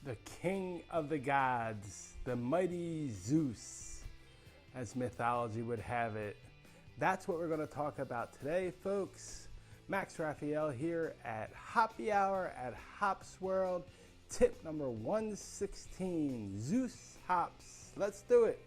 the king of the gods, the mighty Zeus, as mythology would have it. That's what we're going to talk about today, folks. Max Raphael here at Hoppy Hour at Hops World. Tip number 116, Zeus hops. Let's do it.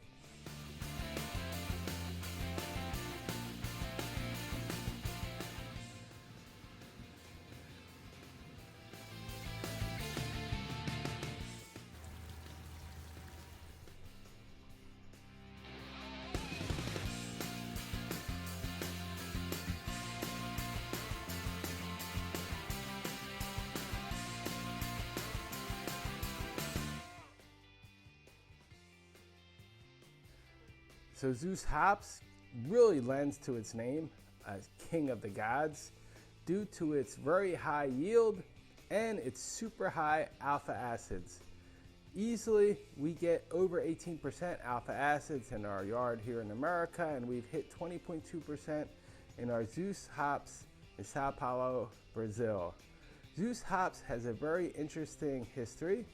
So Zeus hops really lends to its name as king of the gods due to its very high yield and its super high alpha acids. Easily, we get over 18% alpha acids in our yard here in America, and we've hit 20.2% in our Zeus hops in Sao Paulo, Brazil. Zeus hops has a very interesting history,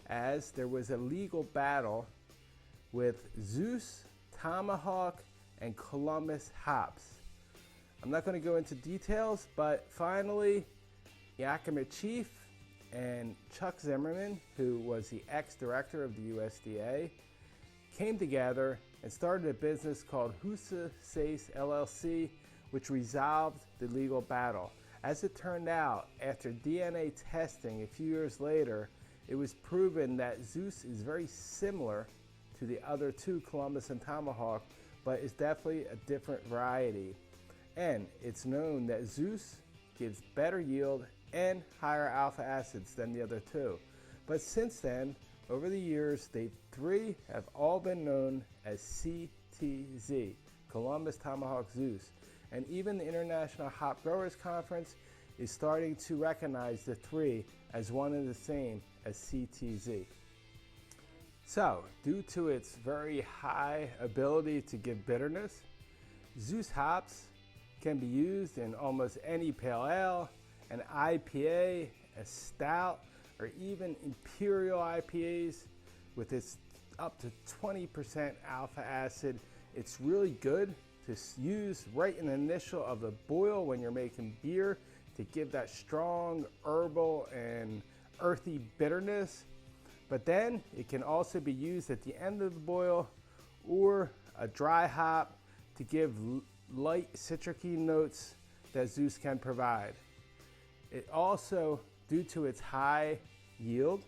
as there was a legal battle with Zeus, Tomahawk, and Columbus hops. I'm not going to go into details, but finally, Yakima Chief and Chuck Zimmerman, who was the ex-director of the USDA, came together and started a business called Husa Sace LLC, which resolved the legal battle. As it turned out, after DNA testing a few years later, it was proven that Zeus is very similar to the other two, Columbus and Tomahawk, but is definitely a different variety. And it's known that Zeus gives better yield and higher alpha acids than the other two. But since then, over the years, they three have all been known as CTZ, Columbus, Tomahawk, Zeus. And even the International Hop Growers Conference is starting to recognize the three as one and the same as CTZ. So, due to its very high ability to give bitterness, Zeus hops can be used in almost any pale ale, an IPA, a stout, or even imperial IPAs with its up to 20% alpha acid. It's really good to use right in the initial of the boil when you're making beer to give that strong herbal and earthy bitterness. But then it can also be used at the end of the boil or a dry hop to give light citric-y notes that Zeus can provide. It also, due to its high yield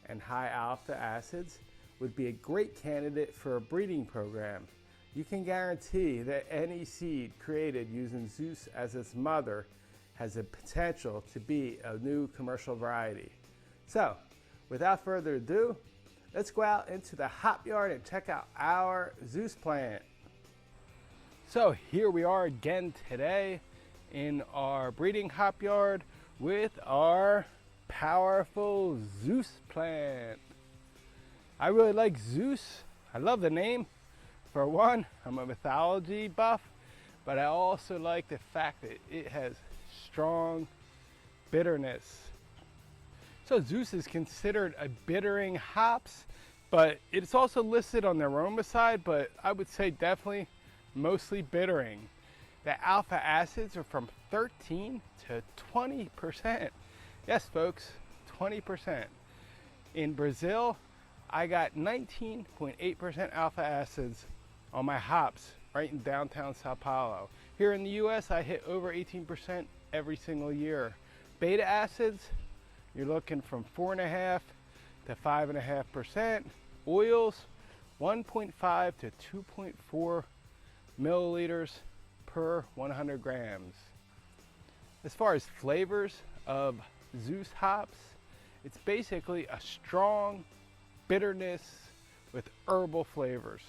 and high alpha acids, would be a great candidate for a breeding program. You can guarantee that any seed created using Zeus as its mother has the potential to be a new commercial variety. So, without further ado, let's go out into the hop yard and check out our Zeus plant. So here we are again today in our breeding hop yard with our powerful Zeus plant. I really like Zeus. I love the name. For one, I'm a mythology buff, but I also like the fact that it has strong bitterness. So Zeus is considered a bittering hops, but it's also listed on the aroma side, but I would say definitely mostly bittering. The alpha acids are from 13 to 20%. Yes, folks, 20%. In Brazil, I got 19.8% alpha acids on my hops right in downtown Sao Paulo. Here in the US, I hit over 18% every single year. Beta acids, you're looking from 4.5 to 5.5%. Oils, 1.5 to 2.4 milliliters per 100 grams. As far as flavors of Zeus hops, it's basically a strong bitterness with herbal flavors.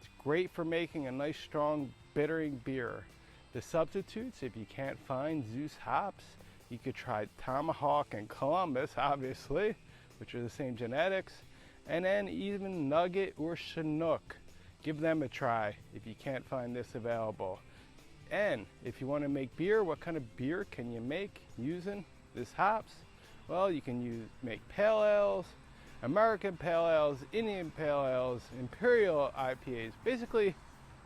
It's great for making a nice strong bittering beer. The substitutes, if you can't find Zeus hops, you could try Tomahawk and Columbus, obviously, which are the same genetics, and then even Nugget or Chinook. Give them a try if you can't find this available. And if you want to make beer, what kind of beer can you make using this hops? Well, you can make pale ales, American Pale Ales, Indian Pale Ales, Imperial IPAs, basically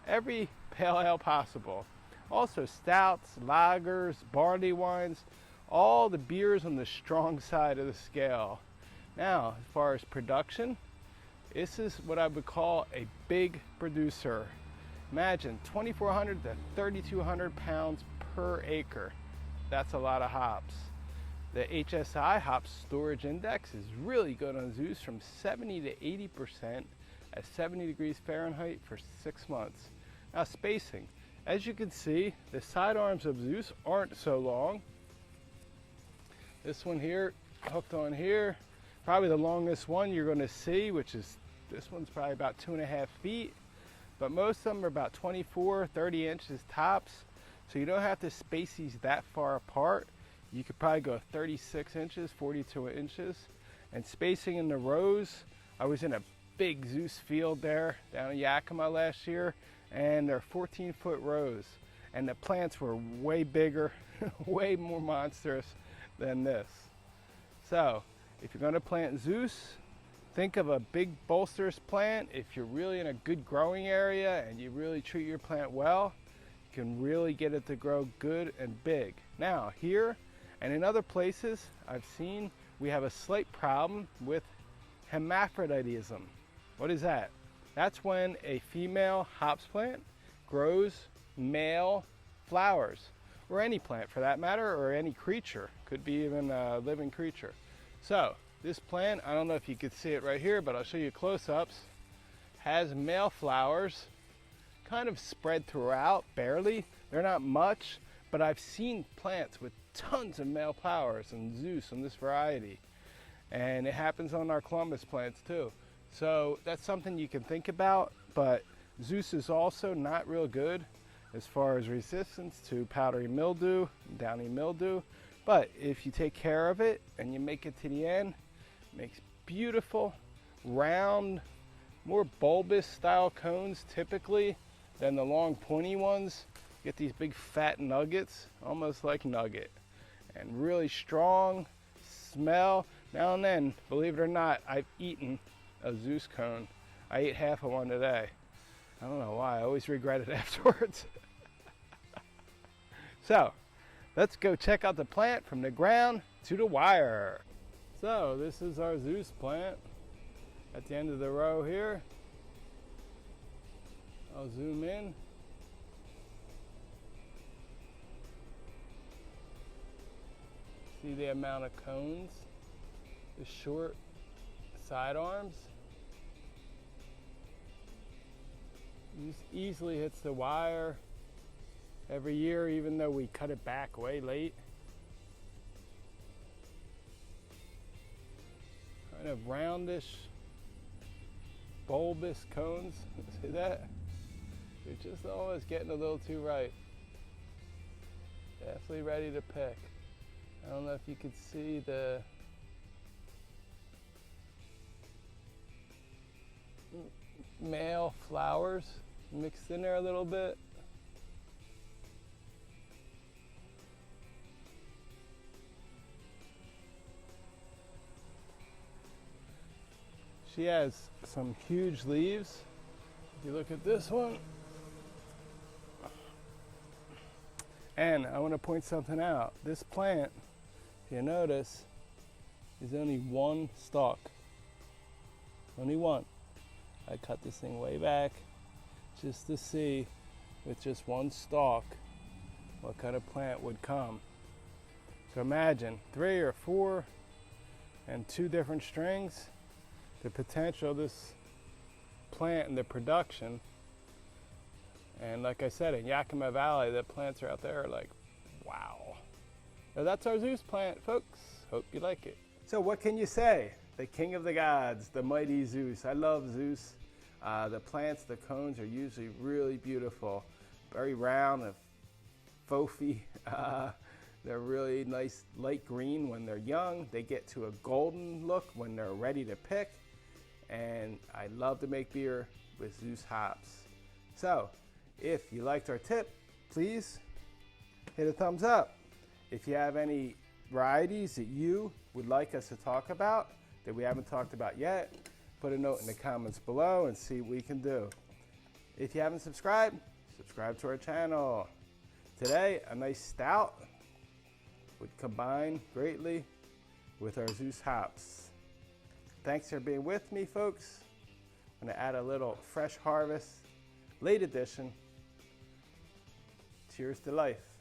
every pale ale possible. Also stouts, lagers, barley wines, all the beers on the strong side of the scale. Now, as far as production, this is what I would call a big producer. Imagine 2,400 to 3,200 pounds per acre. That's a lot of hops. The HSI, Hop Storage Index, is really good on Zeus, from 70 to 80% at 70 degrees Fahrenheit for 6 months. Now spacing. As you can see, the sidearms of Zeus aren't so long. This one here, hooked on here, probably the longest one you're going to see, which is, this one's probably about 2.5 feet. But most of them are about 24, 30 inches tops. So you don't have to space these that far apart. You could probably go 36 inches, 42 inches. And spacing in the rows, I was in a big Zeus field there down in Yakima last year, and they're 14-foot rows. And the plants were way bigger, way more monstrous than this. So if you're gonna plant Zeus, think of a big bolsterous plant. If you're really in a good growing area and you really treat your plant well, you can really get it to grow good and big. Now here and in other places I've seen, we have a slight problem with hermaphroditism. What is that? That's when a female hops plant grows male flowers, or any plant for that matter, or any creature, could be even a living creature. So this plant, I don't know if you could see it right here, but I'll show you close-ups, has male flowers kind of spread throughout, barely. They're not much, but I've seen plants with tons of male flowers and Zeus on this variety. And it happens on our Columbus plants too. So that's something you can think about, but Zeus is also not real good as far as resistance to powdery mildew, downy mildew. But if you take care of it and you make it to the end, it makes beautiful, round, more bulbous style cones typically than the long pointy ones. You get these big fat nuggets, almost like nugget, and really strong smell. Now and then, believe it or not, I've eaten a Zeus cone. I ate half of one today. I don't know why, I always regret it afterwards. So, let's go check out the plant from the ground to the wire. So, this is our Zeus plant at the end of the row here. I'll zoom in. See the amount of cones, the short side arms. This easily hits the wire every year, even though we cut it back way late. Kind of roundish, bulbous cones. See that? They're just almost getting a little too ripe. Definitely ready to pick. I don't know if you could see the male flowers mixed in there a little bit. She has some huge leaves. If you look at this one, and I want to point something out. This plant, if you notice, is only one stalk. Only one. I cut this thing way back just to see with just one stalk what kind of plant would come. So imagine 3 or 4 and 2 different strings. The potential of this plant and the production. And like I said, in Yakima Valley, the plants are out there like, wow. So that's our Zeus plant, folks. Hope you like it. So what can you say? The king of the gods, the mighty Zeus. I love Zeus. The plants, the cones are usually really beautiful. Very round and foafy. They're really nice light green when they're young. They get to a golden look when they're ready to pick. And I love to make beer with Zeus hops. So if you liked our tip, please hit a thumbs up. If you have any varieties that you would like us to talk about, that we haven't talked about yet, put a note in the comments below and see what we can do. If you haven't subscribed, subscribe to our channel. Today, a nice stout would combine greatly with our Zeus hops. Thanks for being with me, folks. I'm gonna add a little Fresh Harvest, late edition. Cheers to life.